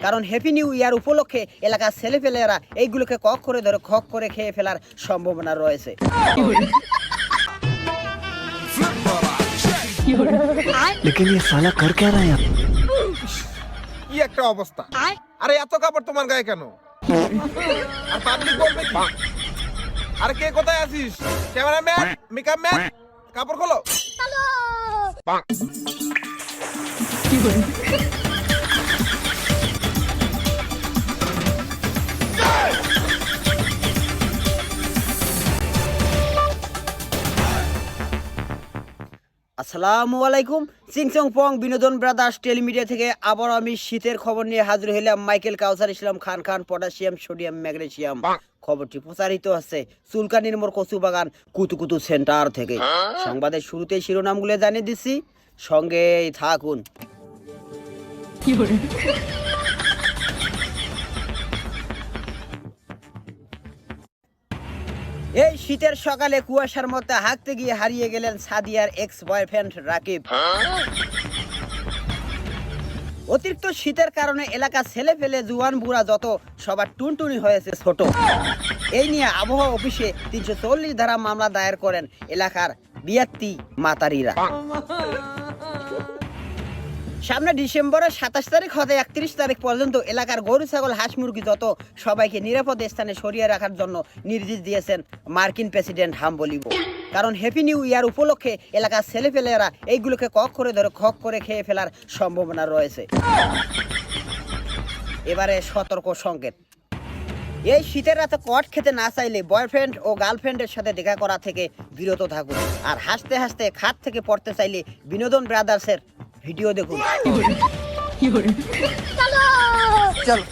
কারণ happy new year উপলক্ষে এলাকার ছেলেপেলেরা এইগুলোকে কক করে ধরে খক করে খেয়ে ফেলার সম্ভাবনা রয়েছে। लेकिन ये साला कर क्या रहा है यहाँ? কি একটা অবস্থা! আরে এত কাপড় তোমার গায়ে কেন? আর পাবলিক বলবে কি? আরে কে কোথায় আছিস? ক্যামেরাম্যান, মেকআপ ম্যান, কাপড় খোলো। আসসালামু আলাইকুম। চিংচং পং বিনোদন ব্রাদার্স টেলিমিডিয়া থেকে আবার আমি শীতের খবর নিয়ে হাজির হইলাম। মাইকেল কাউসার ইসলাম খান খান পটাশিয়াম সোডিয়াম ম্যাগনেসিয়াম খবরটি প্রচারিত হচ্ছে চুলকানির মোড় কচুবাগান কুতুকুতু সেন্টার থেকে। সংবাদের শুরুতেই শিরোনামগুলো জানিয়ে দিচ্ছি, সঙ্গেই থাকুন। এই শীতের সকালে কুয়াশার মধ্যে হাঁকতে গিয়ে হারিয়ে গেলেন সাদিয়ার এক্স বয়ফ্রেন্ড রাকিব। অতিরিক্ত শীতের কারণে এলাকা ছেলে ফেলে জুয়ান বুড়া যত সবার টুনটুনি হয়েছে ছোট। এই নিয়ে আবহাওয়া অফিসে 340 ধারা মামলা দায়ের করেন এলাকার বিয়াত্তি মাতারিরা। সামনে ডিসেম্বরের 27 তারিখ হতে 31 তারিখ পর্যন্ত এলাকার গরু ছাগল হাঁস মুরগি যত সবাইকে নিরাপদ স্থানে সরিয়ে রাখার জন্য নির্দেশ দিয়েছেন মার্কিন প্রেসিডেন্ট হাম্বলিবো। কারণ হ্যাপি নিউ ইয়ার উপলক্ষে এলাকার ছেলেপেলেরা এইগুলোকে কক করে ধরে খক করে খেয়ে ফেলার সম্ভাবনা রয়েছে। এবারে সতর্ক সংকেত, এই শীতের রাতে কট খেতে না চাইলে বয়ফ্রেন্ড ও গার্লফ্রেন্ডের সাথে দেখা করা থেকে বিরত থাকুন। আর হাসতে হাসতে খাট থেকে পড়তে চাইলে বিনোদন ব্রাদার্সের ভিডিও দেখুন। চলো